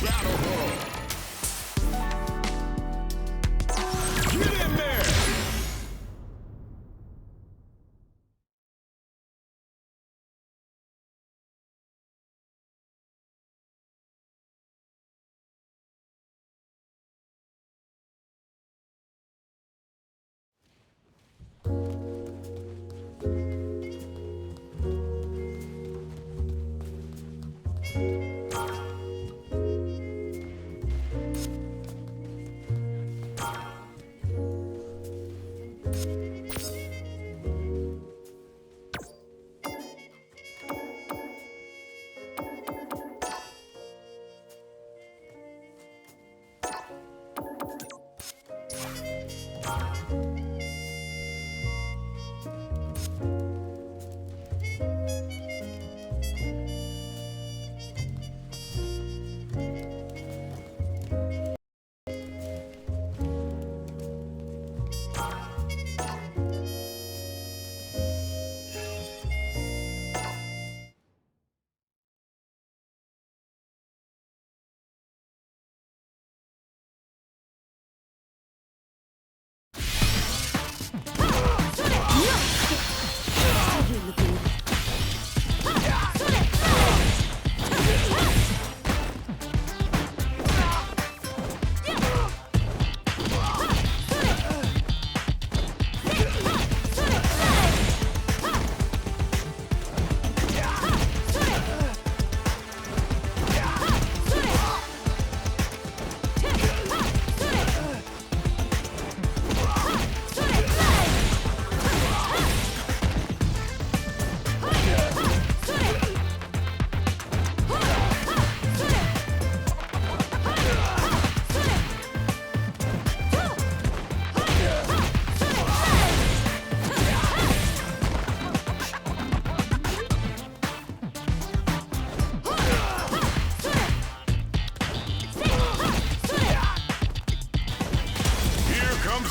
Battle Roll. Get in there!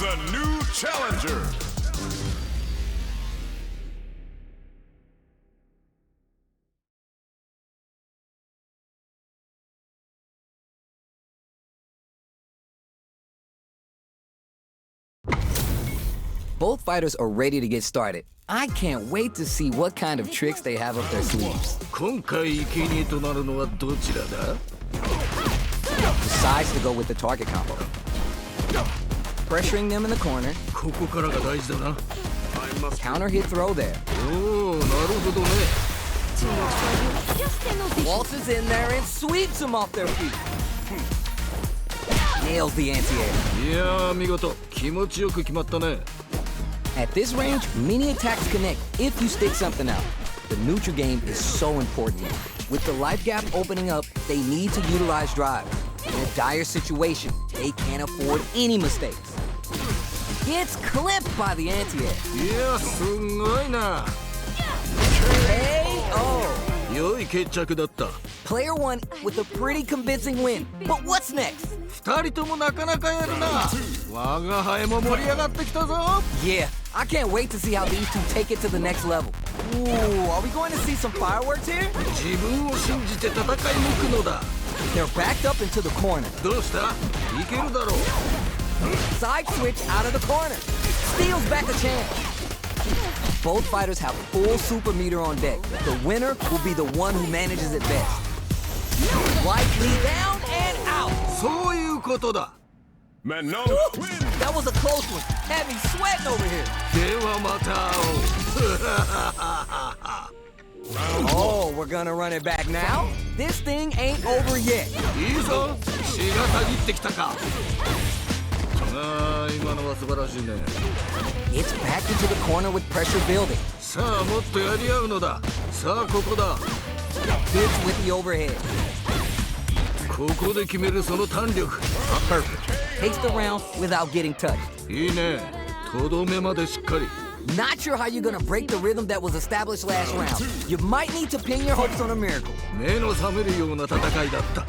A new challenger. Both fighters are ready to get started. I can't wait to see what kind of tricks they have up their sleeves. 今回生贄となるのはどちらだ? Decides to go with the target combo. Pressuring them in the corner. ここからが大事だな. Counter hit throw there. おお、なるほどね. Waltzes in there and sweeps them off their feet. Nails the anti-air. いやー、見事。気持ちよく決まったね. At this range, many attacks connect if you stick something out. The neutral game is so important here. With the life gap opening up, they need to utilize drive. In a dire situation, they can't afford any mistakes. Gets clipped by the anti-air. いや、すごいな. KO! 良い決着だった. Player 1 with a pretty convincing win. But what's next? 二人ともなかなかやるな. 我が輩も盛り上がってきたぞ. Yeah, I can't wait to see how these two take it to the next level. Ooh, are we going to see some fireworks here? 自分を信じて戦い抜くのだ. They're backed up into the corner. どうした? いけるだろう. Side switch out of the corner. Steals back the champ. Both fighters have full super meter on deck. The winner will be the one who manages it best. Lightly down and out. そういうことだ. Manon wins. That was a close one. Had me sweating over here. ではまた会おう. Oh, we're gonna run it back now? This thing ain't over yet. いいぞ. 血がたぎってきたか. ああ、今のは素晴らしいね. It's back into the corner with pressure building. さあ、もっとやり合うのだ. さあ、ここだ. Hits with the overhead. ここで決めるその弾力. Perfect. Takes the round without getting touched. いいね. とどめまでしっかり. Not sure how you're gonna break the rhythm that was established last round. You might need to pin your hopes on a miracle. 目の覚めるような戦いだった.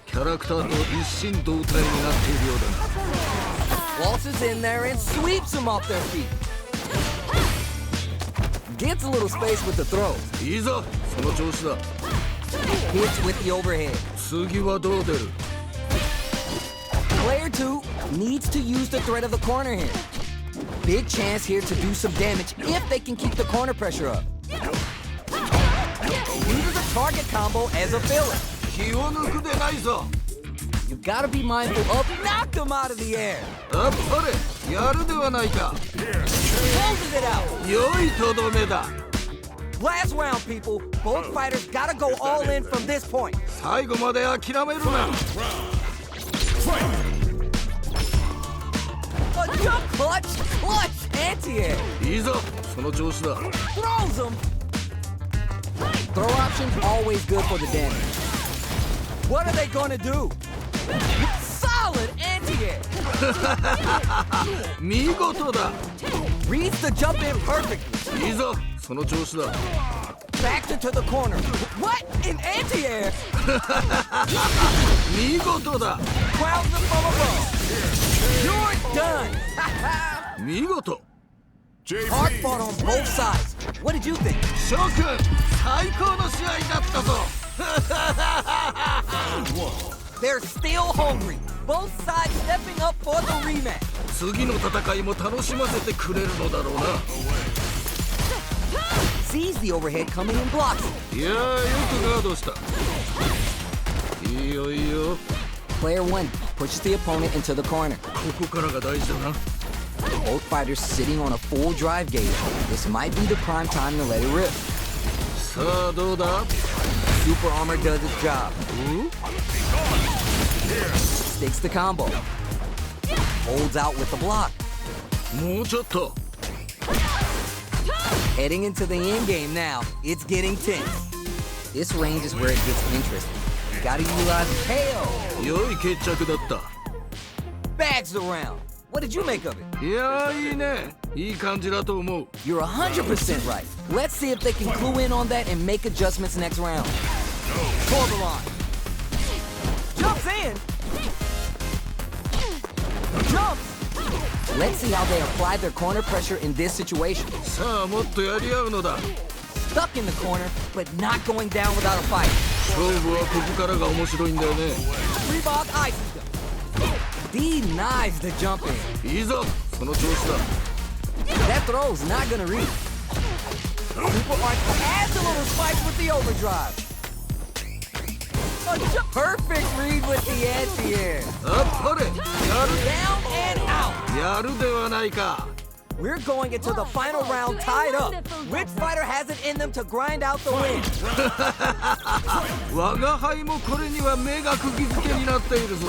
キャラクターと一心同体になっているようだな. Waltzes in there and sweeps them off their feet. Gets a little space with the throws. いいぞ. その調子だ. Hits with the overhead. 次はどう出る Player 2 needs to use the threat of the corner here. Big chance here to do some damage if they can keep the corner pressure up. Uses a target combo as a filler. 気を抜くでないぞ You gotta be mindful of knock him out of the air. あっぱれやるではないか Closes it out. 良いとどめだ Last round, people. Both fighters gotta go all in from this point. 最後まで諦めるな A jump clutch, clutch anti-air. いいぞその調子だ Throws him. Throw options always good for the damage. What are they gonna do? Solid anti-air. 見事だ Reads the jump in perfectly. いいぞその調子だ Backed into the corner. What? In anti-air? 見事だ Crowds them from above. You're done. 見事 Hard JP. fought on both sides. What did you think? 諸君最高の試合だったぞ They're still hungry. Both sides stepping up for the rematch. 次の戦いも楽しませてくれるのだろうな Sees the overhead coming and blocks it. いやーよくガードしたいいよいいよ Player 1 pushes the opponent into the corner. ここからが大事だな Both fighters sitting on a full drive gauge. This might be the prime time to let it rip. さあどうだ Super Armor does its job. お Sticks the combo. Holds out with the block. もうちょっと Heading into the end game now. It's getting tense. This range is where it gets interesting. You gotta utilize KO. 良い決着だった Bags around. What did you make of it? いやーいいねいい感じだと思う You're 100% right. Let's see if they can clue in on that and make adjustments next round. Torbalon. Jumps in. Jumps. Let's see how they apply their corner pressure in this situation. さあもっとやり合うのだ Stuck in the corner, but not going down without a fight. 勝負はここからが面白いんだよね Reebok ices them. Denies the jump in. いいぞその調子だ That throw's not gonna reach. Super Arch adds a little spice with the overdrive. Perfect read with the anti-air. あっぱれや Down and out. るやるではないか We're going into the final round tied up. Which fighter has it in them to grind out the win? 我が輩もこれには目が釘付けになっているぞ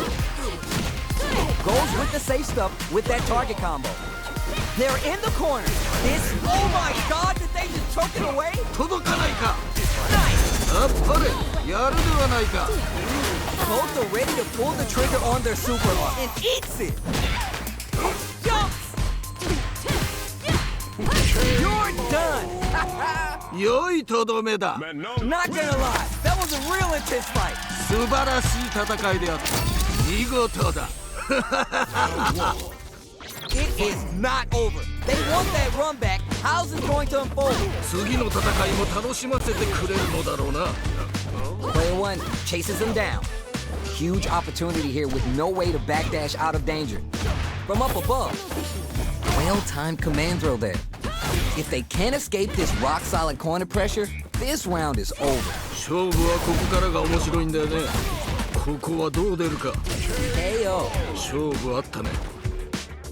Goes with the safe stuff with that target combo. They're in the corner. This, oh my god, did they just choke it away? 届かないか Nice. あっぱれやるではないか Both are ready to pull the trigger on their super arm and eats it. Jumps. You're done. 良いとどめだ Man, no. Not gonna lie, that was a real intense fight. 素晴らしい戦いであった見事だ It is not over. They want that run back. How's it going to unfold? 次の戦いも楽しませてくれるのだろうな Player 1 chases him down. Huge opportunity here with no way to backdash out of danger. From up above. Well-timed command throw there. If they can't escape this rock-solid corner pressure, this round is over. 勝負はここからが面白いんだよねここはどう出るか KO. 勝負あったね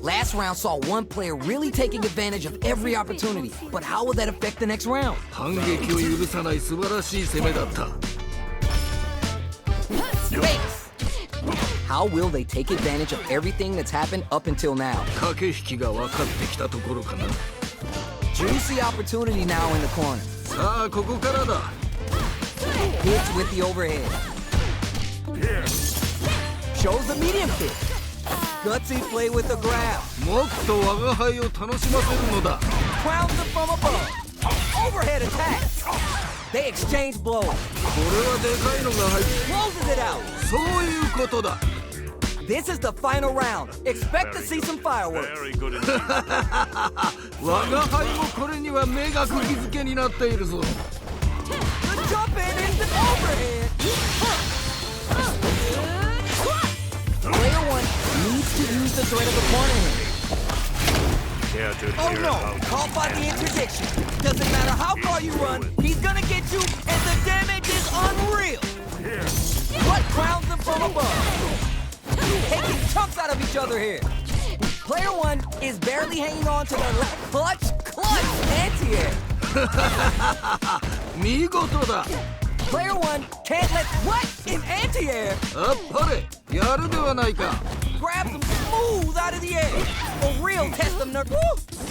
Last round saw one player really taking advantage of every opportunity. But how will that affect the next round? 反撃を許さない素晴らしい攻めだった Space. How will they take advantage of everything that's happened up until now? 駆け引きが分かってきたところかな Juicy opportunity now in the corner. さあここからだ Hits with the overhead. Shows the medium kick. Gutsy play with the grab. もっと我が輩を楽しませるのだ Crowns them from above. Overhead attack. They exchange blows. これはでかいのが入って Closes it out. そういうことだ This is the final round. Expect to see some fireworks. Very good indeed. 我が輩もこれには目が釘付けになっているぞ The jump in is the overhead. the threat of the corner here. Care to Oh hear no! how Caught by the interdiction. Doesn't matter how far you run, he's gonna get you, and the damage is unreal. What crowns them from above? Taking chunks out of each other here. Player one is barely hanging on to the left. Clutch, anti-air. 見事だ Player one can't let, what is anti-air? あっぱれやるではないか Grabs them smooth out of the air. A real test of nerve. Woo!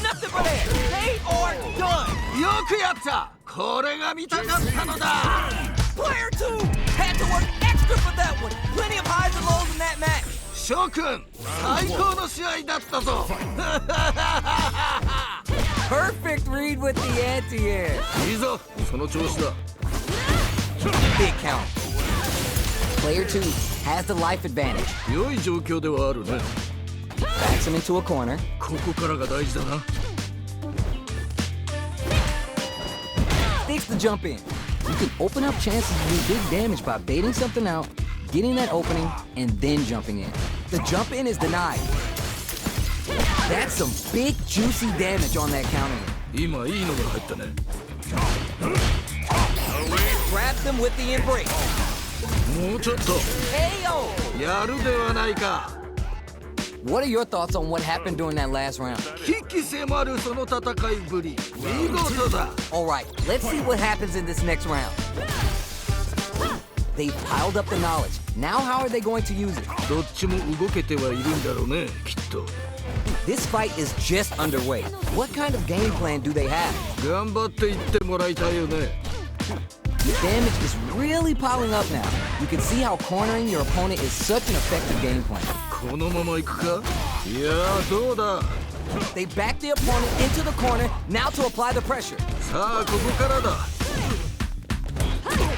Nothing but air. They are done. よくやったこれが見たかったのだ Player two had to work extra for that one. Plenty of highs and lows in that match. 諸君最高の試合だったぞ Perfect read with the anti-air. いいぞその調子だ Big count. Player two has the life advantage. 良い状況ではあるね Backs him into a corner. ここからが大事だな Sticks the jump in. You can open up chances to do big damage by baiting something out, getting that opening, and then jumping in. The jump in is denied. That's some big juicy damage on that counter. 今いいのが入ったね Grabs them with the embrace. もうちょっと AO. やるではないか What are your thoughts on what happened during that last round? 危機迫るその戦いぶり見事だ Alright, let's see what happens in this next round. They've piled up the knowledge. Now how are they going to use it? どっちも動けてはいるんだろうねきっと This fight is just underway. What kind of game plan do they have? 頑張っていってもらいたいよね The damage is really piling up now. You can see how cornering your opponent is such an effective game plan. このまま行くかいやーどうだ They back the opponent into the corner, now to apply the pressure. さあここからだ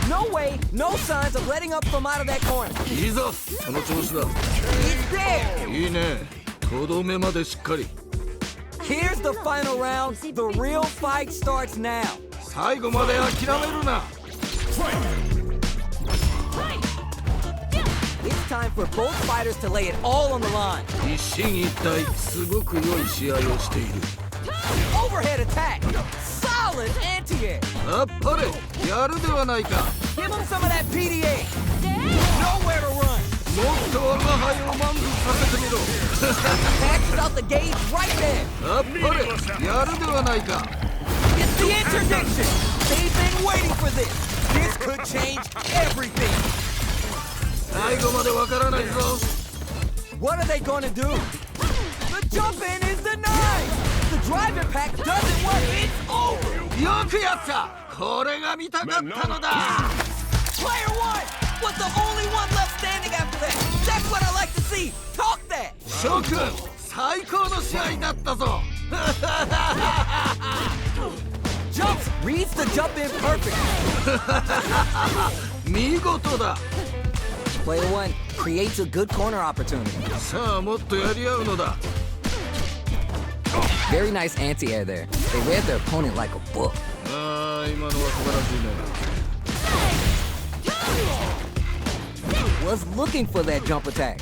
No way, no signs of letting up from out of that corner. いいぞその調子だ He's there. いいねとどめまでしっかり Here's the final round. The real fight starts now. 最後まで諦めるな It's time for both fighters to lay it all on the line. 一進一退すごく良い試合をしている Overhead attack. Solid anti-air. あっぱれやるではないか Give him some of that PDA. Nowhere to run. もっと我が輩を満足させてみろ Patches out the gauge right there. あっぱれやるではないか It's the interdiction. They've been waiting for this. This could change everything. 最後までわからないぞ What are they gonna do? The jump in is denied. The drive impact doesn't work. It's over. よくやったこれが見たかったのだ Player one was the only one left standing after that. That's what I like to see. Talk that. 諸君最高の試合だったぞ Jumps reads the jump in perfect. 見事だ Player one creates a good corner opportunity. さあもっとやり合うのだ Very nice anti-air there. They read their opponent like a book. ああ今のは素晴らしいね Was looking for that jump attack.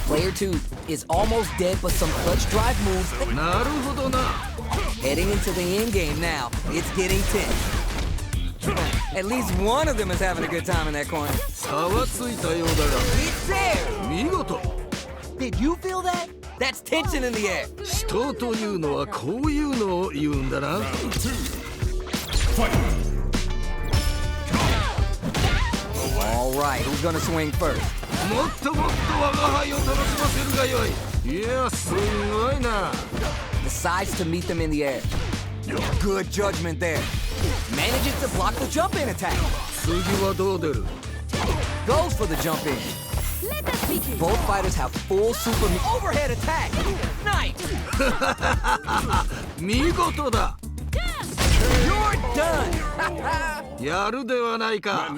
Player two is almost dead, but some clutch drive moves. なるほどな Heading into the end game now. It's getting tense. At least one of them is having a good time in that corner. 差はついたようだ It's there. が見事 Did you feel that? That's tension in the air. 死闘というのはこういうのを言うんだな All right, who's gonna swing first? もっともっと我が輩を楽しませるがよいいやすごいな Decides to meet them in the air. Good judgment there. Manages to block the jump in attack. 次はどう出る Goes for the jump in. Both fighters have full super overhead attack. Nice. 見事だ You're done. やるではないか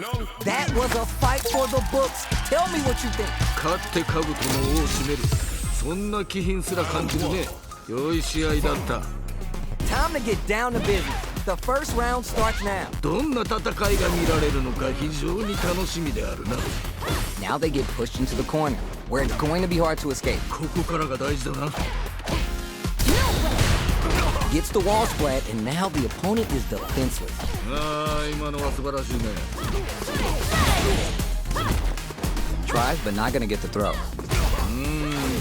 That was a fight for the books. Tell me what you think. 勝って兜の尾を締めるそんな気品すら感じるね良い試合だった Time to get down to business. The first round starts now. どんな戦いが見られるのか非常に楽しみであるな。 Now they get pushed into the corner, where it's going to be hard to escape. ここからが大事だな。 Gets the wall splat, and now the opponent is defenseless. ああ、今のは素晴らしいね。 Tries, but not gonna get the throw.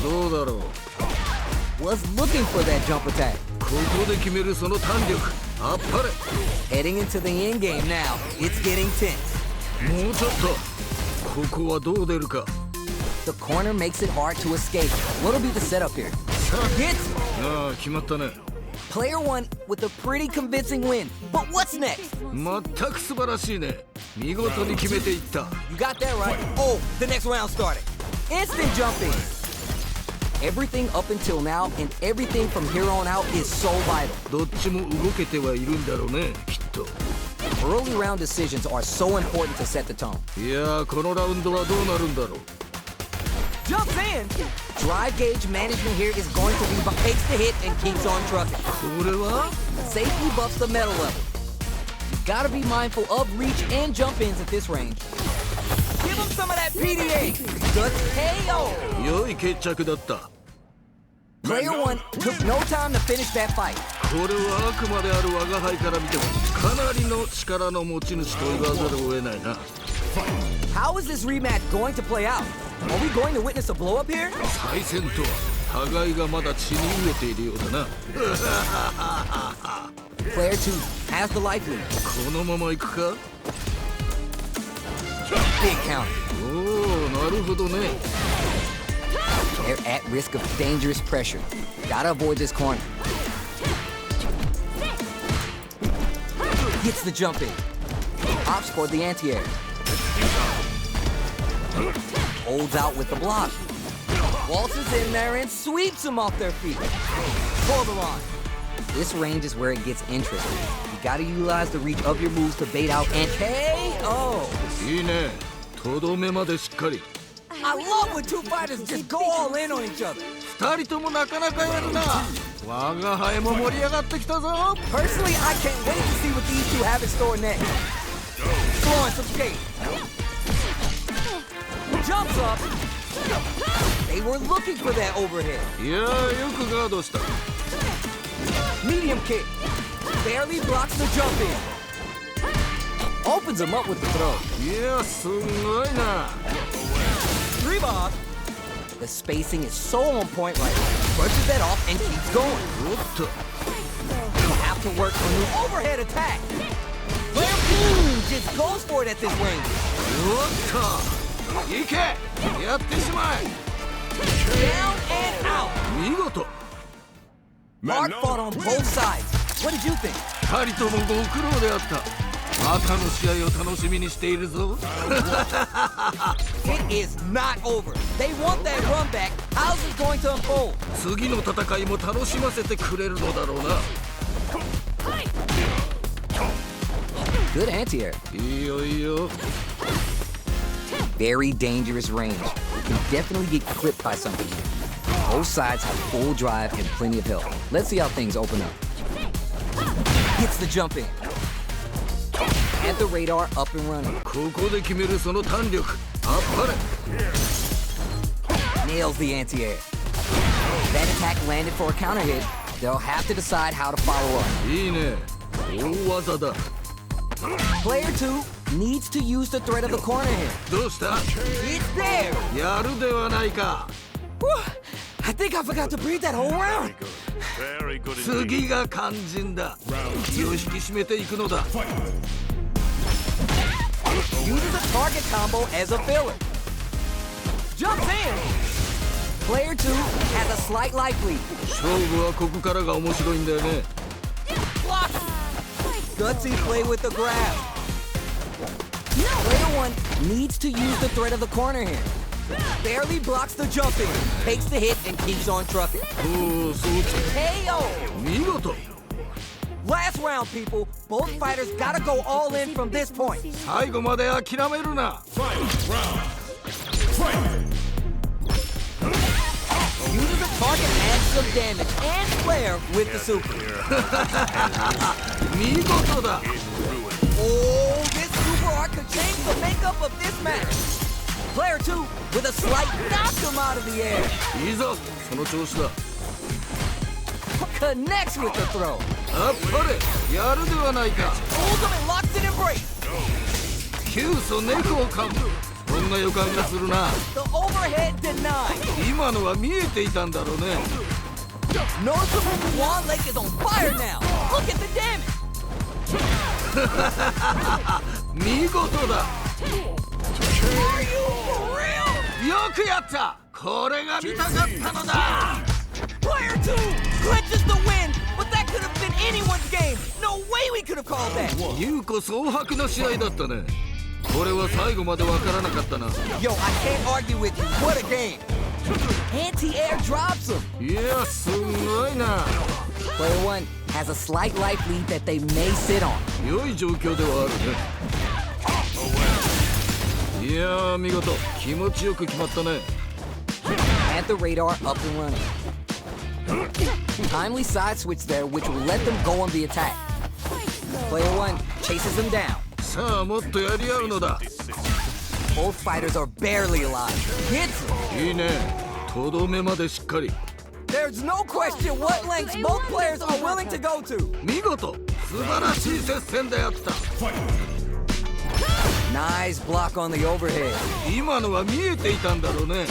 どうだろう。 Was looking for that jump attack. ここで決めるその弾力。あっぱれ。 Heading into the end game now. It's getting tense. もうちょっと。ここはどう出るか。 The corner makes it hard to escape. What'll be the setup here? Gets it. ああ、決まったね。 Player one with a pretty convincing win. But what's next? 全く素晴らしいね。見事に決めていった。 You got that right. Oh, the next round started. Instant jumping. Everything up until now and everything from here on out is so vital. どっちも動けてはいるんだろうね、きっと。 Early round decisions are so important to set the tone. いやー、このラウンドはどうなるんだろう。 Jumps in. Drive gauge management here is going to be takes the hit and keeps on trucking. これは Safety buffs the metal level. You gotta be mindful of reach and jump ins at this range. Give him some of that PDA. The KO. 良い決着だった。 Player one took no time to finish that fight. これはあくまである我が輩から見てもかなりの力の持ち主と言わざるを得ないな。 How is this rematch going to play out? Are we going to witness a blow up here? 再戦とは互いがまだ血に飢えているようだな。 Player two has the life lead. このまま行くか。 Big count. おお、なるほどね。 They're at risk of dangerous pressure. Gotta avoid this corner. Gets the jump in. Opts for the anti-air. Holds out with the block. Waltzes in there and sweeps them off their feet. Pull the line. This range is where it gets interesting. You gotta utilize the reach of your moves to bait out and KO. いいね。とどめまでしっかり。 I love when two fighters just go all in on each other. 二人ともなかなかやるな。我が輩も盛り上がってきたぞ。 Personally, I can't wait to see what these two have in store next. Flowing some skate. Jumps up. They were looking for that overhead. いやー、よくガードした。 Medium kick. Barely blocks the jump in. Opens him up with the throw. いや、すんごいな。 Three bob. The spacing is so on point right now. Brushes that off and keeps going. おっと。 You have to work on the overhead attack. Player just goes for it at this range. おっと。行け。やってしまえ。 Down and out. 見事。 Hard fought on both sides. What did you think? 二人ともご苦労であった。またの試合を楽しみにしているぞ。 It is not over. They want that run back. How's it going to unfold? 次の戦いも楽しませてくれるのだろうな。 Good anti-air. いいよいいよ。 Very dangerous range. You can definitely get clipped by something here. Both sides have full drive and plenty of help. Let's see how things open up. Gets the jump in. Had the radar up and running. ここで決めるその弾力。あっぱれ。 Nails the anti-air. That attack landed for a counter hit. They'll have to decide how to follow up. いいね。大技だ。 Player 2 needs to use the threat of the corner hit. どうした？ It's there! やるではないか。 Whew. I think I forgot to breathe that whole round. Very good indeed. 次が肝心だ。気を引き締めていくのだ。 Uses a target combo as a filler. Jumps in. Player 2 has a slight life lead. 勝負はここからが面白いんだよね。 Block. Gutsy play with the grab. Player 1 needs to use the threat of the corner here. Barely blocks the jump in, takes the hit and keeps on trucking. おお、そうか。 KO. 見事。 Last round, people. Both fighters gotta go all in from this point. 最後まで諦めるな。 Uses a target, adds some damage, and Flair with the super. 見事だ Oh, this super art could change the makeup of this match. Player 2 with a slight knock him out of the air. いいぞその調子だ Connects with the throw. あっぱれやるではないか Holds him and locks in embrace. 急須猫を噛むこんな予感がするな The overhead denied. 今のは見えていたんだろうね Noticeable Swan Lake is on fire now. Look at the damage. 見事だ Are you for real? よくやったこれが見たかったのだ Player 2 clinches the win, but that could have been anyone's game. No way we could have called that. 優子総白の試合だったねこれは最後までわからなかったな Yo, I can't argue with you. What a game. Anti-air drops him. いやすごいな Player 1 has a slight life lead that they may sit on. 良い状況ではあるねいやー見事気持ちよく決まったね Had the radar up and running. Timely side switch there, which will let them go on the attack. Player 1 chases him down. さあもっとやり合うのだ Both fighters are barely alive. Hits him. いいねとどめまでしっかり There's no question what lengths both players are willing to go to. 見事素晴らしい接戦であった Nice block on the overhead. 今のは見えていたんだろうね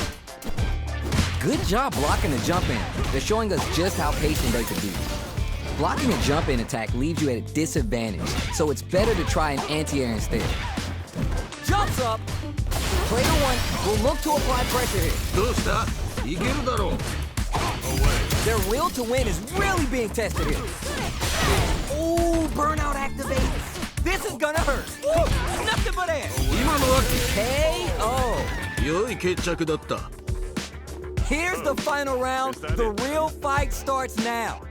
Good job blocking the jump in. They're showing us just how patient they could be. Blocking a jump in attack leaves you at a disadvantage, so it's better to try an anti-air instead. Jumps up. Player 1 will look to apply pressure here. どうしたいけるだろう Their will to win is really being tested here. Oh, burnout activates. This is gonna hurt. Woo, nothing but air. 今のは KO. 良い決着だった Here's the final round. The real fight starts now.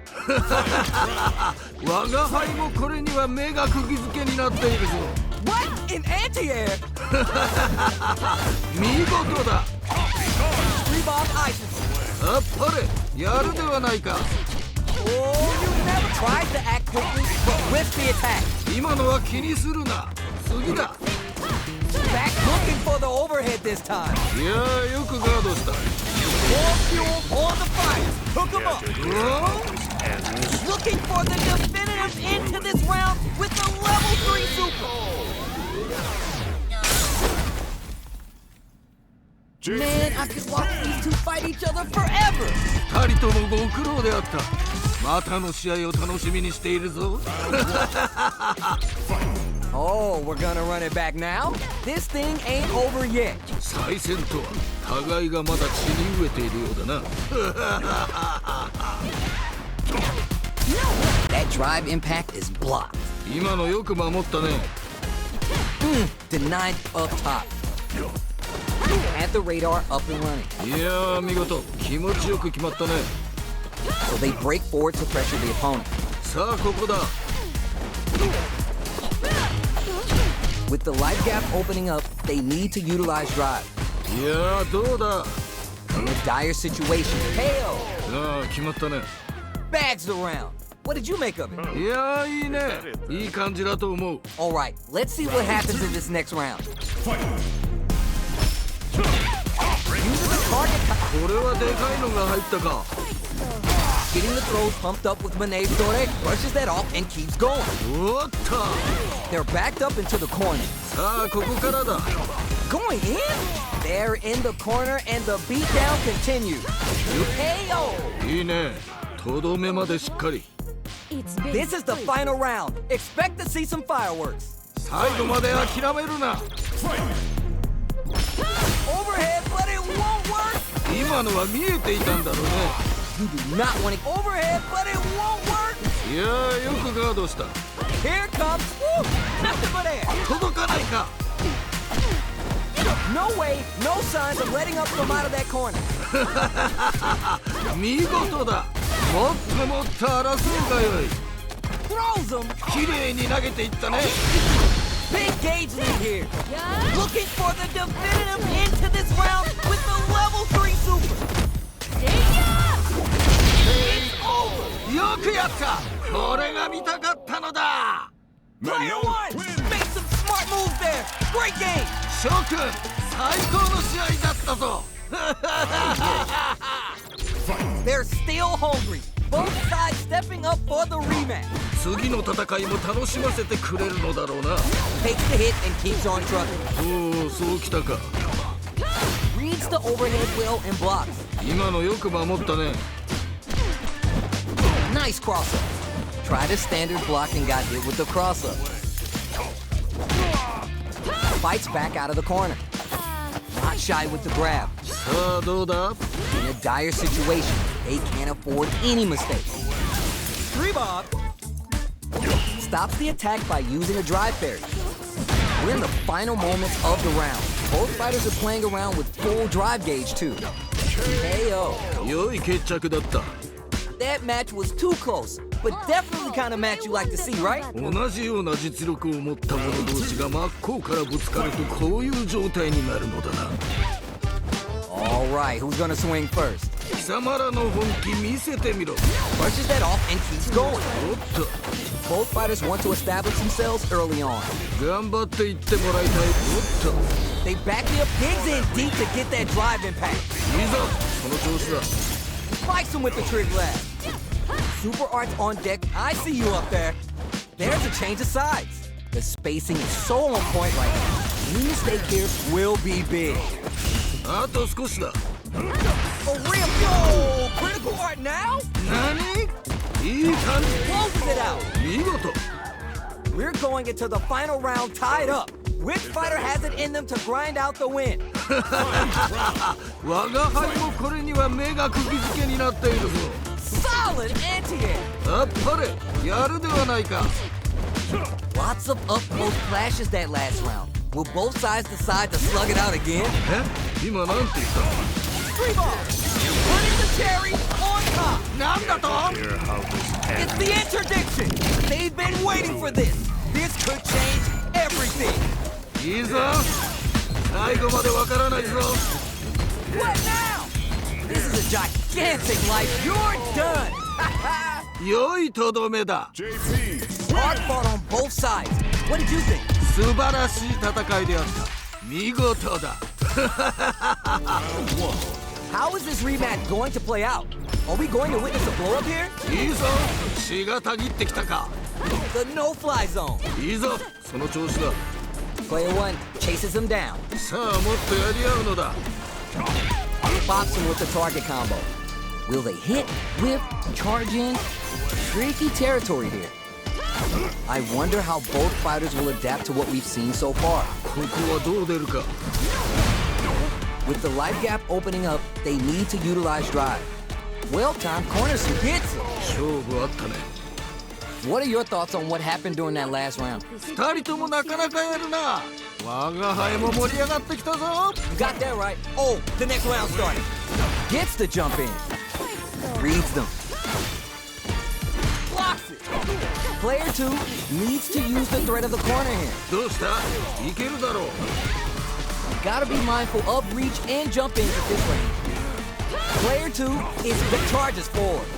我が輩もこれには目が釘付けになっているぞ What? In anti-air? 見事だ Rebound ices. あっぱれやるではないか Oh, you never tried to act quickly, but whiffed the attack. 今のは気にするな次だ Back looking for the overhead this time. いやーよくガードした More fuel on the fire. Hook him up. うわ Looking for the definitive end to this round with the level 3 super. Man, I could watch these two fight each other forever. 二人ともご苦労であったまたの試合を楽しみにしているぞ Oh, we're gonna run it back now? This thing ain't over yet. 再戦とは互いがまだ血に飢えているようだな That drive impact is blocked. 今のよく守ったね Denied up top. Had the radar up and running. いやー見事気持ちよく決まったね So they break forward to pressure the opponent. さあここだ With the life gap opening up, they need to utilize drive. いやーどうだ In a dire situation, KO. ああ決まったね Bags the round. What did you make of it? いやーいいねいい感じだと思う All right, let's see what happens in this next round. Uses the target. これはでかいのが入ったか Getting the throws pumped up with Mane's Dore, brushes that off and keeps going. おっと They're backed up into the corner. さあここからだ Going in? They're in the corner and the beatdown continues. KO! いいねとどめまでしっかり This is the final round. Expect to see some fireworks. 最後まで諦めるな Overhead, but it won't work. 今のは見えていたんだろうね You do not want to overhead, but it won't work. いやーよくガードした Here comes. Woo! Nothing but air. 届かないか No way, no signs of letting up from out of that corner. 見事だもっともっと争うがよい Throws him. 綺麗に投げていったね Big gauge lead here. Looking for the definitive end to this round with the level 3 super. It's over. よくやったこれが見たかったのだ。 Player one! Make some smart moves there! Great game! 諸君、最高の試合だったぞ。 They're still hungry. Both sides stepping up for the rematch. 次の戦いも楽しませてくれるのだろうな。 Takes the hit and keeps on trucking. おお、そうきたか。 Reads the overhead well and blocks. 今のよく守ったね。 Nice crossover. Tried a standard block and got hit with the crossover. Fights back out of the corner. Not shy with the grab. さあどうだ。 In a dire situation, they can't afford any mistakes. Rebob. Stops the attack by using a drive parry. We're in the final moments of the round. Both fighters are playing around with full drive gauge too. KO. 良い決着だった。 That match was too close, but definitely the kind of match you like to see, right? 同じような実力を持った者同士が真っ向からぶつかるとこういう状態になるのだな。 All right, who's gonna swing first? 貴様らの本気見せてみろ。 Brushes that off and keeps going. おっと、 Both fighters want to establish themselves early on. 頑張っていってもらいたい。おっと、 They back me up, digs in deep to get that drive impact. いいぞ、その調子だ。 Spikes him with the trick lab. Super Arts on deck. I see you up there. There's a change of sides. The spacing is so on point right now. Any mistake here will be big. あと少しだ。 For real, yo! Critical Art now? 何？いい感じ。 Closes it out. 見事。 We're going into the final round tied up. Which fighter has it in them to grind out the win? 我が輩もこれには目が釘付けになっているぞ。 Solid anti-air. あっぱれ、やるではないか。 Lots of up-close clashes that last round. Will both sides decide to slug it out again? え？今なんて言ったの？ Three ball. Putting the cherry on top. なんだと？ Hear how this It's ends. the interdiction. They've been waiting for this. This could change everything. いいぞ。最後までわからないぞ。 What now? This is a gigantic life. You're done. 良いとどめだ。 JP. Hard fought on both sides. What did you think? 素晴らしい戦いであった。見事だ。 How is this rematch going to play out? Are we going to witness a blow up here? いいぞ。血がたぎってきたか。 The no-fly zone. いいぞ。その調子だ。 Player one chases him down. さあもっとやり合うのだ。 Bops him with the target combo. Will they hit, whip, charge in? Tricky territory here. I wonder how both fighters will adapt to what we've seen so far. ここはどう出るか。 With the life gap opening up, they need to utilize drive. Well-timed corner sweep hits him. 勝負あったね。 What are your thoughts on what happened during that last round? 二人ともなかなかやるな。我が輩も盛り上がってきたぞ。 You got that right. Oh, the next round started. Gets the jump in. Reads them. Blocks it. Player two needs to use the threat of the corner here. どうした？いけるだろう。 Gotta be mindful of reach and jump ins at this range. Player two is the charges forward.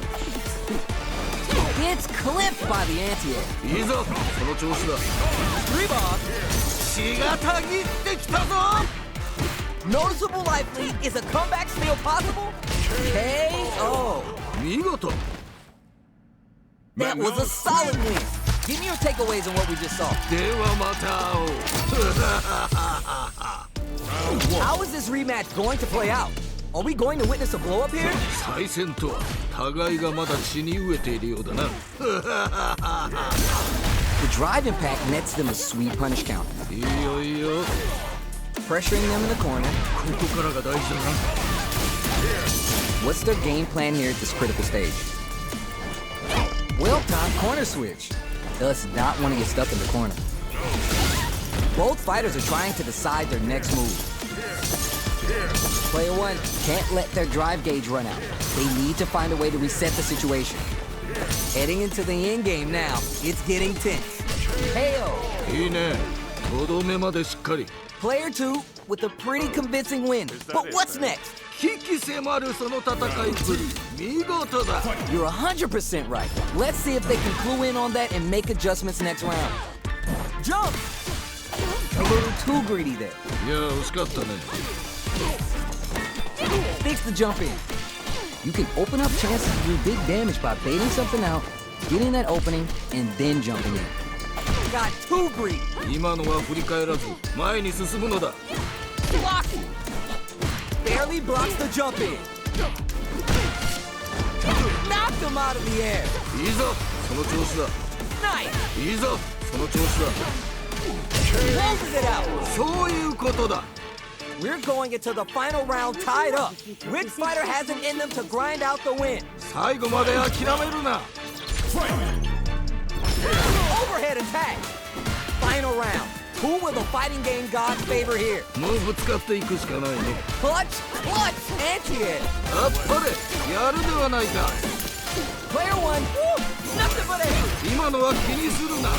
Gets clipped by the anti-air. いいぞ。その調子だ。 Rebob. 血がたぎってきたぞ。 Noticeable life lead. Is a comeback still possible? KO. 見事。 That was a solid win. Give me your takeaways on what we just saw. ではまた会おう。 How is this rematch going to play out? Are we going to witness a blow up here? 再戦とは互いがまだ血に飢えているようだな。 The drive impact nets them a sweet punish count. いいよいいよ。 Pressuring them in the corner. ここからが大事だな。 What's their game plan here at this critical stage? Well-timed corner switch. Does not want to get stuck in the corner. Both fighters are trying to decide their next move. Player one can't let their drive gauge run out. They need to find a way to reset the situation. Heading into the end game now. It's getting tense. KO. いいね。とどめまでしっかり。 Player two out with a pretty convincing win. But what's next? 鬼気迫るその戦いぶり見事だ You're 100% right. Let's see if they can clue in on that and make adjustments next round. Jump! A little too greedy there. いや惜しかったね Fix the jump in. You can open up chances to do big damage by baiting something out, getting that opening, and then jumping in. Got too greedy. 今のは振り返らず前に進むのだ Blocking. Barely blocks the jump in. Knocked him out of the air. いいぞその調子だ Nice. いいぞその調子だ Closes it out. そういうことだ We're going into the final round tied up. Which fighter has it in them to grind out the win? 最後まで諦めるな Overhead attack. Final round. Who will the fighting game gods favor here? もうぶつかっていくしかないね Clutch, clutch, anti-air. あっぱれやるではないか Player one. Woo, nothing but air. 今のは気にするな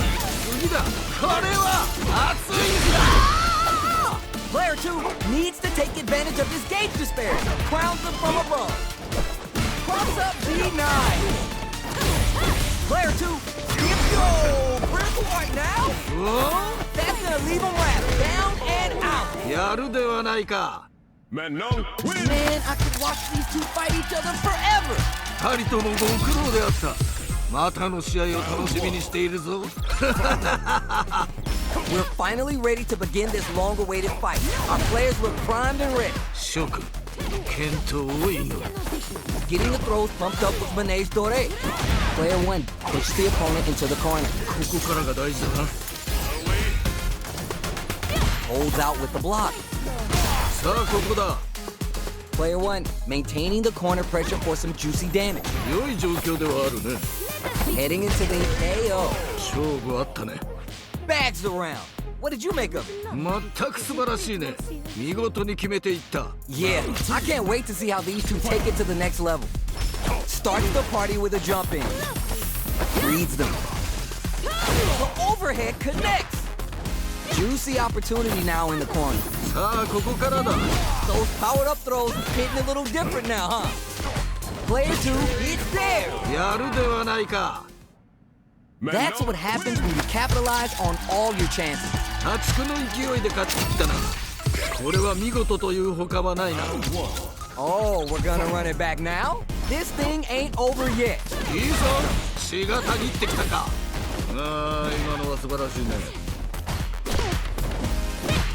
次だこれは熱い日だ Player two needs to take advantage of his gauge disparity. Crowns them from above. Cross up B9. Player two, skip yo. Critical right now. お That's gonna leave him wrapped down and out. おやるではないか Manon wins! Man, I could watch these two fight each other forever. 二人ともご苦労であったまたの試合を楽しみにしているぞ We're finally ready to begin this long-awaited fight. Our players look primed and ready. 諸君健闘を祈る Getting the throws pumped up with Manege Dore. Player one pushes the opponent into the corner. ここからが大事だな Holds out with the block. さあここだ Player one maintaining the corner pressure for some juicy damage. 良い状況ではあるね Heading into the KO. 勝負あったね Bags around. What did you make of it? 全く素晴らしいね見事に決めていった Yeah, I can't wait to see how these two take it to the next level. Starts the party with a jump in. Reads them. The overhead connects. Juicy opportunity now in the corner. さあここからだ Those powered up throws hitting a little different now, huh? Player two, it's there. やるではないか That's what happens when you capitalize on all your chances. 破竹の勢いで勝ち切ったなこれは見事というほかはないな Oh, we're gonna run it back now? This thing ain't over yet. いいぞ血がたぎってきたかああ今のは素晴らしいね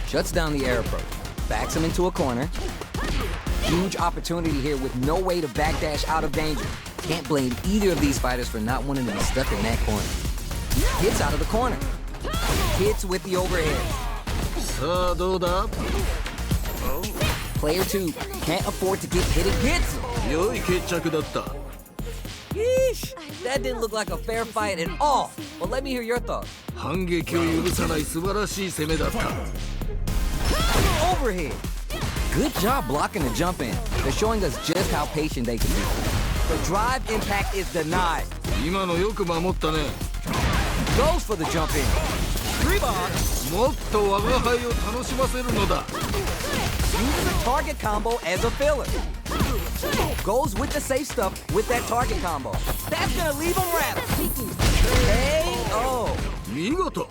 Shuts down the air approach. Backs him into a corner. Huge opportunity here with no way to backdash out of danger. Can't blame either of these fighters for not wanting to be stuck in that corner. Hits out of the corner. Hits with the overhead. さあどうだ Player two can't afford to get hit against him. 良い決着だった Yeesh. That didn't look like a fair fight at all. Well, let me hear your thoughts. 反撃を許さない素晴らしい攻めだった Overhead. Good job blocking the jump in. They're showing us just how patient they can be. The drive impact is denied. 今のよく守ったね Goes for the jump in. Rebar もっと我が輩を楽しませるのだ uses a target combo as a filler. Goes with the safe stuff with that target combo. That's gonna leave him rattled. KO. 見事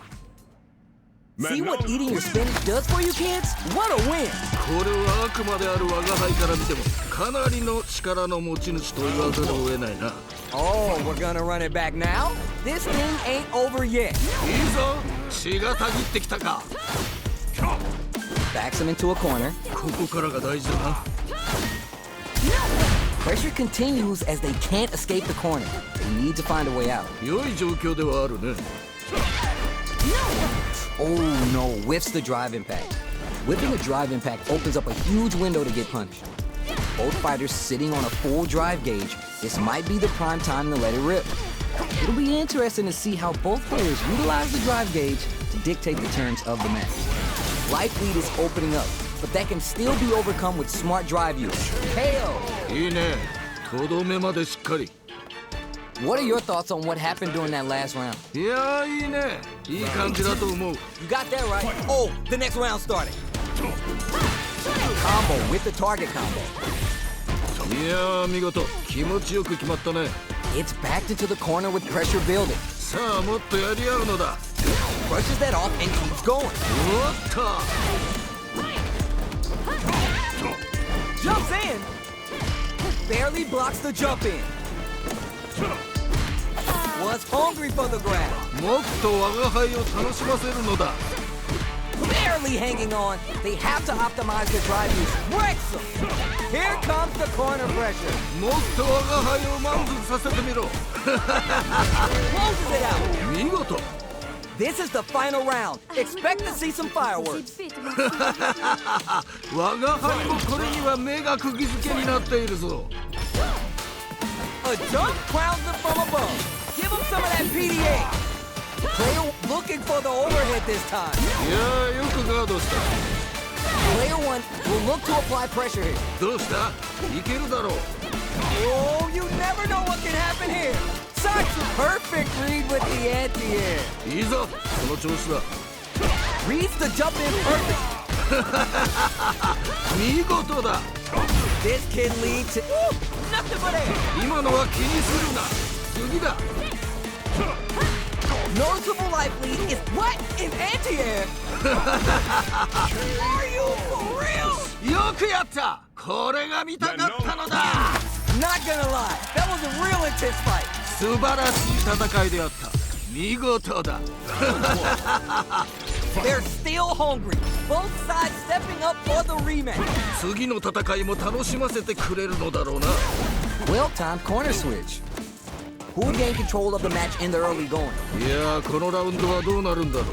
See what eating your spinach does for you kids? What a win. これはあくまである我が輩から見てもかなりの力の持ち主と言わざるを得ないな Oh, we're gonna run it back now? This thing ain't over yet. いいぞ血がたぎってきたか Backs him into a corner. ここからが大事だな Pressure continues as they can't escape the corner. They need to find a way out. 良い状況ではあるね Oh no, whiffs the drive impact. Whipping a drive impact opens up a huge window to get punished. Both fighters sitting on a full drive gauge. This might be the prime time to let it rip. It'll be interesting to see how both players utilize the drive gauge to dictate the terms of the match. Life lead is opening up, but that can still be overcome with smart drive use. KO! いいねとどめまでしっかり What are your thoughts on what happened during that last round? いやーいいねいい感じだと思う You got that right. Oh, the next round started. Combo with the target combo. いやー見事気持ちよく決まったね。 It's backed into the corner with pressure building. さあもっとやり合うのだ。 Brushes that off and keeps going. おっと Jumps in. Barely blocks the jump in. Was hungry for the grab. もっと我が輩を楽しませるのだ。 Barely hanging on. They have to optimize their drive use. Breaks them. Here comes the corner pressure. もっと我が輩を満足させてみろ。 Closes it out. 見事 This is the final round. Expect to see some fireworks. 我が輩もこれには目が釘付けになっているぞ。 A jump crowns them from above. Give them some of that PDA. Player looking for the overhead this time. いやーよくガードした。 Player 1 will look to apply pressure here. どうした？いけるだろう。 Oh, you never know what can happen here. Such perfect read with the anti-air. いいぞその調子だ。 Reads the jump in perfect. 見事だ。 This can lead to nothing but air. 今のは気にするな。次だ。 Noticeable life lead is what? In anti-air? Are you for real? よくやった。これが見たかったのだ。 Not gonna lie, that was a real intense fight. 素晴らしい戦いであった。見事だ。 They're still hungry. Both sides stepping up for the rematch. 次の戦いも楽しませてくれるのだろうな。 Well-timed corner switch. Who will gain control of the match in the early going? いやーこのラウンドはどうなるんだろう。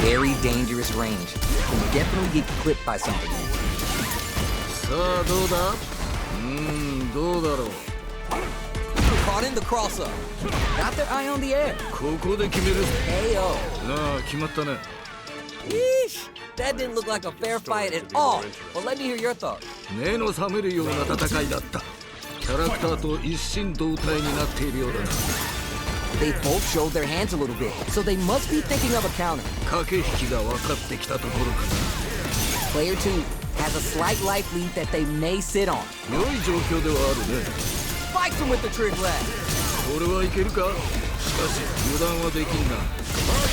Very dangerous range. Can definitely get clipped by something. さあどうだ。どうだろう。 Caught in the cross-up. Got their eye on the air. ここで決める。 KO. なあ決まったね。 Yeesh. That didn't look like a fair fight at all. Well, let me hear your thoughts. 目の覚めるような戦いだった。キャラクターと一心同体になっているようだな。 They both showed their hands a little bit, so they must be thinking of a counter. 駆け引きが分かってきたところか Player 2 has a slight life lead that they may sit on. な。良い状況ではあるね。 Spikes him with the trig lag. これはいけるか。しかし油断はできんな。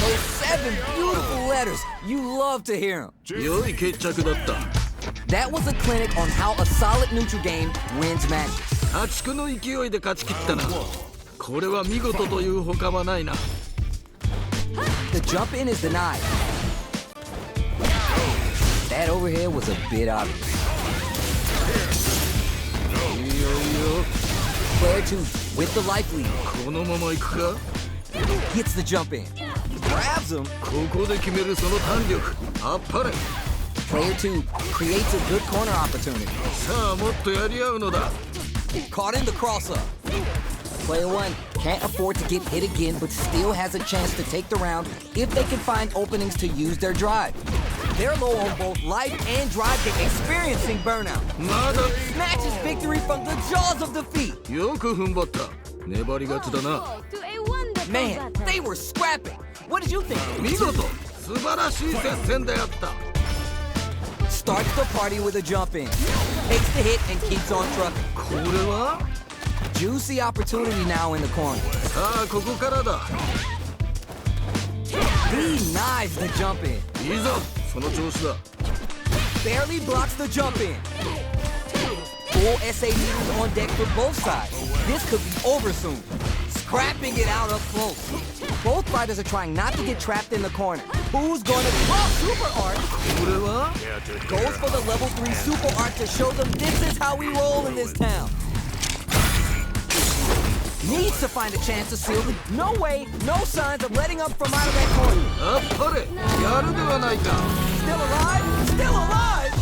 Those 7 beautiful letters. You love to hear them. 良い決着だった。 That was a clinic on how a solid neutral game wins matches. 破竹の勢いで勝ち切ったな。これは見事というほかはないな。 The jump in is denied. That overhead was a bit obvious. いいよいいよ。 Player 2 with the life lead このまま行くか。 Gets the jump in. Grabs him. ここで決めるその弾力。あっぱれ。 Player 2 creates a good corner opportunity. さあもっとやり合うのだ。 Caught in the cross-up. Player 1 can't afford to get hit again, but still has a chance to take the round if they can find openings to use their drive. They're low on both life and drive, experiencing burnout. まだ Snatches victory from the jaws of defeat. よく踏ん張った。粘り勝ちだな。 Man, they were scrapping. What did you think? 見事素晴らしい接戦であった。 Starts the party with a jump in. Takes the hit and keeps on trucking. これは Juicy opportunity now in the corner. さあここからだ。 He knives the jump in. いいぞその調子だ。 Barely blocks the jump in. Full SA meters on deck for both sides. This could be over soon. Scrapping it out up close. Both fighters are trying not to get trapped in the corner. Who's gonna drop super art? これは Care to Goes hear? for the level 3 super art to show them this is how we roll in this town. Needs to find a chance to seal it. No way, no signs of letting up from out of that corner. あっぱれやるではないか。 Still alive? Still alive?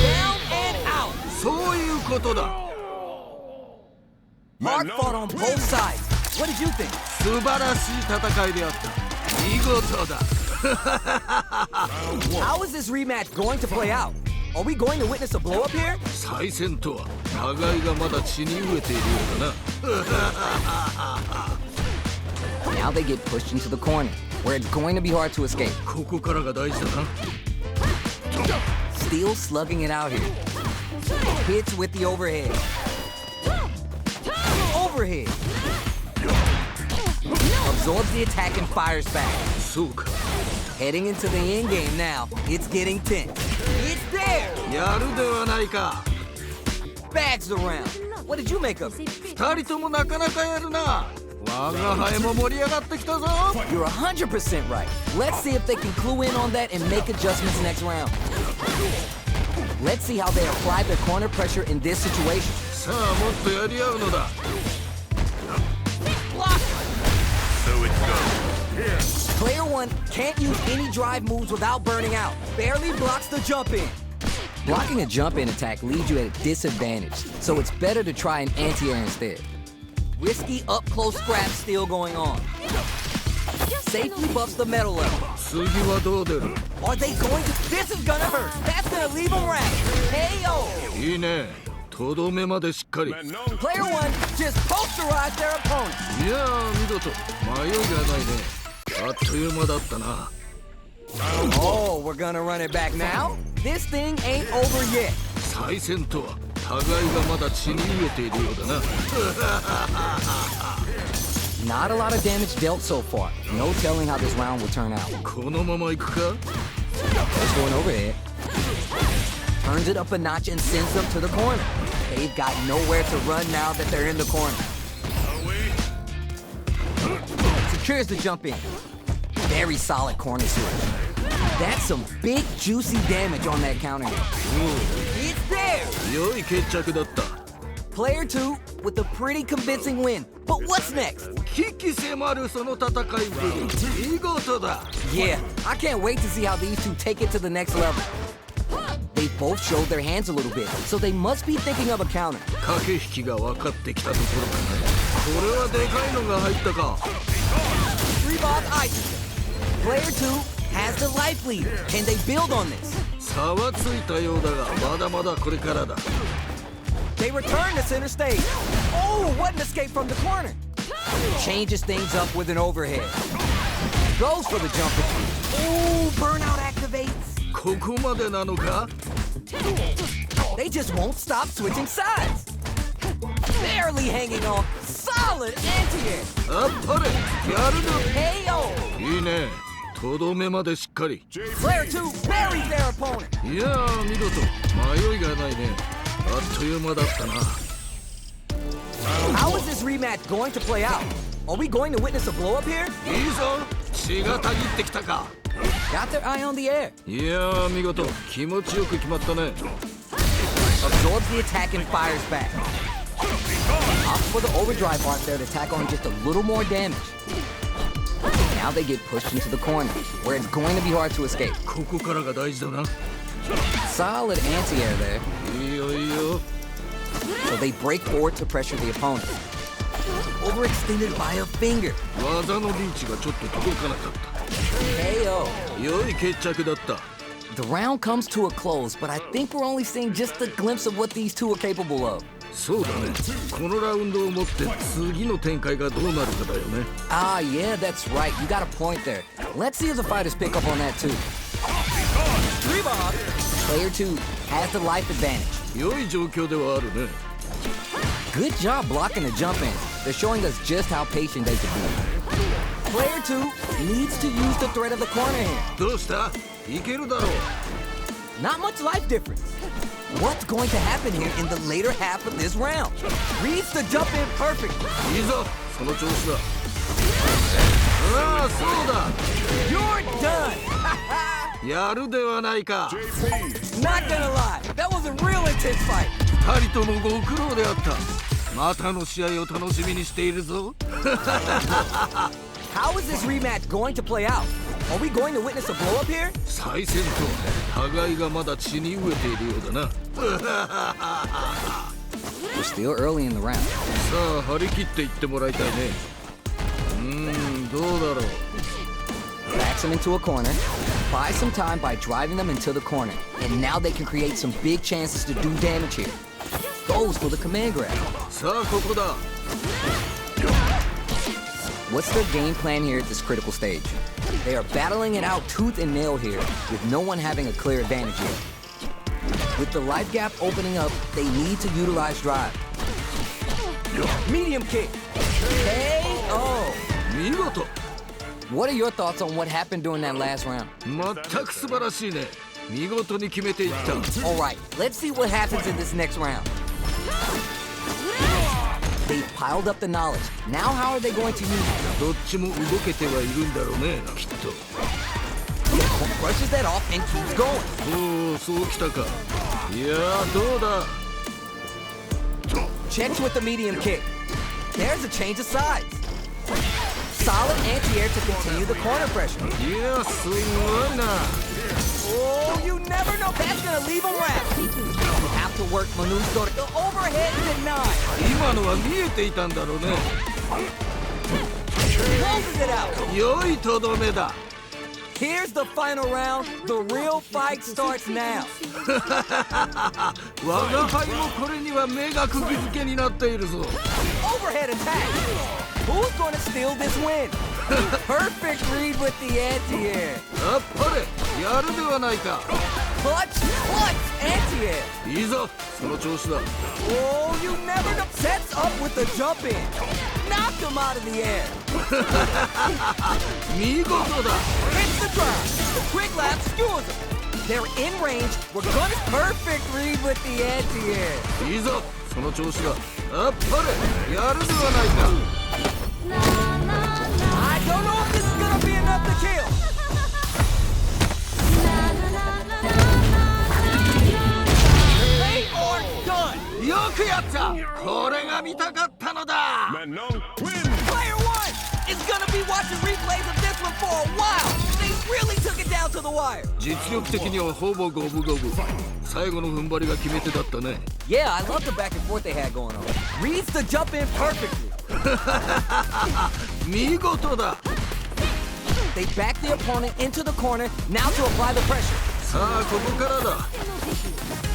Down and out. そういうことだ。 Mark fought on both sides. What did you think? 素晴らしい戦いであった。見事だ。 How is this rematch going to play out? Are we going to witness a blow up here? 再戦とは互いがまだ血に飢えているようだな。Now they get pushed into the corner, where it's going to be hard to escape. ここからが大事だな Still slugging it out here. Hits with the overhead. Overhead. Absorbs the attack and fires back. そうか Heading into the end game now. It's getting tense. It's there. やるではないか Bags around. What did you make of it? 二人ともなかなかやるな我が輩も盛り上がってきたぞ You're 100% right. Let's see if they can clue in on that and make adjustments next round. Let's see how they apply their corner pressure in this situation. さあもっとやり合うのだ So it goes. Player 1 can't use any drive moves without burning out. Barely blocks the jump in. Blocking a jump in attack leaves you at a disadvantage, so it's better to try an anti-air instead. Risky up-close scrap still going on. Safely buffs the metal level. 次はどう出る Are they going to? This is gonna hurt. That's gonna leave them wrapped. KO. いいねとどめまでしっかり Man, no. Player 1 just posterized their opponent. いやー見事迷いがないねあっという間だったな Oh, we're gonna run it back now? This thing ain't over yet. 再戦とは互いがまだ血に飢えているようだな Not a lot of damage dealt so far. No telling how this round will turn out. このまま行くか First going overhead. Turns it up a notch and sends them to the corner. They've got nowhere to run now that they're in the corner. Secures the jump in. Very solid corner switch. That's some big juicy damage on that counter hit. It's there! 良い決着だった Player 2 with a pretty convincing win. But what's next? 危機迫るその戦いぶり見事だ Yeah, I can't wait to see how these two take it to the next level. They both showed their hands a little bit, so they must be thinking of a counter. 駆け引きが分かってきたところかなこれはでかいのが入ったか Reebok Isis. Player 2 has the life lead. Can they build on this? 差はついたようだがまだまだこれからだ They return to center stage. Oh, what an escape from the corner. Changes things up with an overhead. Goes for the jumper. Oh, burnout activates. ここまでなのか They just won't stop switching sides. Barely hanging on. Solid anti-air. あっぱれやる KO. のいいねとどめまでしっかり Player 2 buries their opponent. いやー見事迷いがないねあっという間だったな How is this rematch going to play out? Are we going to witness a blow-up here? いいぞ血がたぎってきたか Got their eye on the air. いやー見事気持ちよく決まったね Absorbs the attack and fires back. Opts for the overdrive art there to tack on just a little more damage. Now they get pushed into the corner, where it's going to be hard to escape. ここからが大事だな Solid anti-air there. いいよいいよ So they break forward to pressure the opponent. Overextended by a finger. 技のリーチがちょっと届かなかった KO. 良い決着だった The round comes to a close, but I think we're only seeing just a glimpse of what these two are capable of. そうだねこのラウンドをもって次の展開がどうなるかだよね Ah, yeah, that's right. You got a point there. Let's see if the fighters pick up on that too. Reebok. Player 2 has the life advantage. 良い状況ではあるね Good job blocking the jump in. They're showing us just how patient they can be. Player 2 needs to use the threat of the corner here. どうしたいけるだろう Not much life difference. What's going to happen here in the later half of this round? Reads the jump in perfectly. いいぞその調子だああそうだ You're done. やるではないか Not gonna lie, that was a real intense fight. 二人ともご苦労であったまたの試合を楽しみにしているぞ How is this rematch going to play out? Are we going to witness a blow-up here? 再戦と互いがまだ血に飢えているようだな We're still early in the round. さあ張り切っていってもらいたいねどうだろう Backs them into a corner. Buys some time by driving them into the corner. And now they can create some big chances to do damage here. Goes for the command grab. さあここだ What's their game plan here at this critical stage? They are battling it out tooth and nail here, with no one having a clear advantage yet. With the life gap opening up, they need to utilize drive. Medium kick. KO. 見事 What are your thoughts on what happened during that last round? 全く素晴らしいね見事に決めていった All right, let's see what happens in this next round. They've piled up the knowledge. Now how are they going to use it? どっちも動けてはいるんだろうねきっと Brushes that off and keeps going. おおそうきたかいやーどうだ Checks with the medium kick. There's a change of sides. Solid anti-air to continue the corner pressure. いやすごいな Oh, you never know. That's gonna leave him wrapped. You have to work Manusto to The overhead denied. 今のは見えていたんだろうね Closes it out. 良いとどめだ Here's the final round. The real fight starts now. 我が輩もこれには目が釘付けになっているぞ Overhead attack. Who's gonna steal this win? Perfect read with the anti-air. あっぱれやるではないか Clutch, anti-air. いいぞその調子だ Oh, you never know. Sets up with the jump in. Knocked him out of the air. 見事だ Hits the drive. The quick lap skewers him. They're in range. We're gonna perfect read with the anti-air. いいぞその調子だあっぱれやるではないか I don't know if this is gonna be enough to kill. They are done. よくやったこれが見たかったのだ Manon wins. Player one is gonna be watching replays of this one for a while. They really took it down to the wire. 実力的にはほぼ五分五分最後の踏ん張りが決め手だったね Yeah, I love the back and forth they had going on. Reads the jump in perfectly. 見事だ They back the opponent into the corner, now to apply the pressure. さあここからだ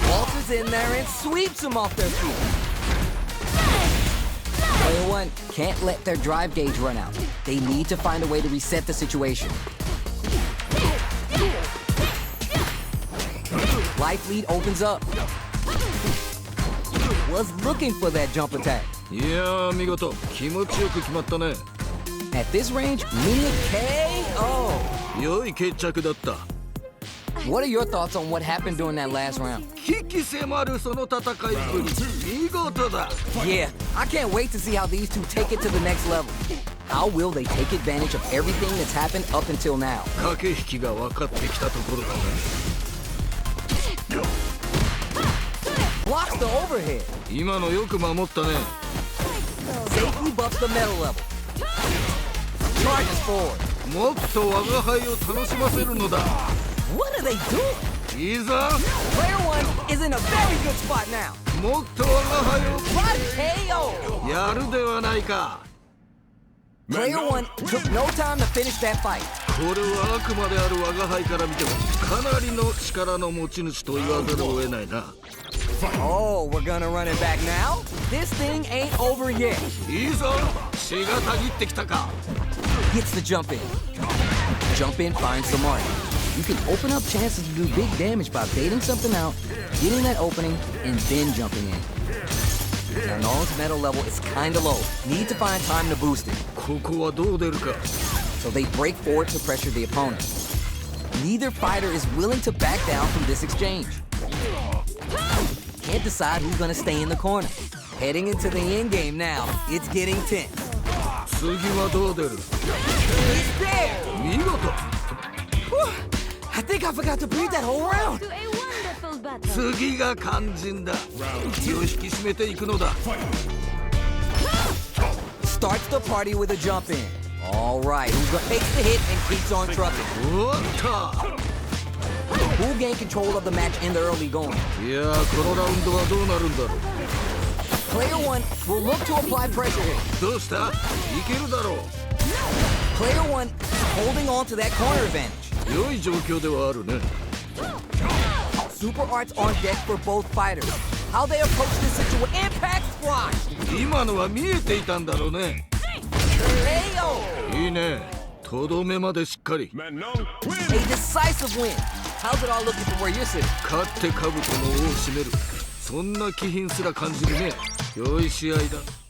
Walters in there and sweeps them off their feet. Player one can't let their drive gauge run out. They need to find a way to reset the situation. Life lead opens up. Was looking for that jump attack. いやー見事気持ちよく決まったね At this range, mini KO. 良い決着だった What are your thoughts on what happened during that last round? 危機迫るその戦いぶり見事だ Yeah, I can't wait to see how these two take it to the next level. How will they take advantage of everything that's happened up until now? 駆け引きが分かってきたところだね Blocks the overhead. 今のよく守ったね Safely buffs the metal level. Charges forward. もっと我が輩を楽しませるのだ What are they doing? いいぞ Player one is in a very good spot now. もっと我が輩 Body KO. をやるではないか Player one took no time to finish that fight. これはあくまである我が輩から見てもかなりの力の持ち主と言わざるを得ないな Oh, we're gonna run it back now? This thing ain't over yet. いいぞ血がたぎってきたか Gets the jump in. Jump in finds the mark. You can open up chances to do big damage by baiting something out, getting that opening, and then jumping in. Now Nolan's metal level is kinda low. Need to find time to boost it. ここはどう出るか So they break forward to pressure the opponent. Neither fighter is willing to back down from this exchange. Can't decide who's gonna stay in the corner. Heading into the end game now, it's getting tense. 次はどう出る He's there. 見事 Whew. I think I forgot to breathe that whole round. To a wonderful battle. 次が肝心だ気を引き締めていくのだ Starts the party with a jump in. All right, who's gonna take the hit and keeps on trucking? おっと Who gained control of the match in the early going? いやーこのラウンドはどうなるんだろう Player one will look to apply pressure here. どうしたいけるだろう Player one is holding on to that corner advantage. 良い状況ではあるね Super arts on deck for both fighters. How they approach this situation? Impact squash. 今のは見えていたんだろうね KO! いいね。とどめまでしっかり。 Manon A win. decisive win. How's it all looking from where you're sitting? 勝って兜の尾を締める。そんな気品すら感じるね。良い試合だ。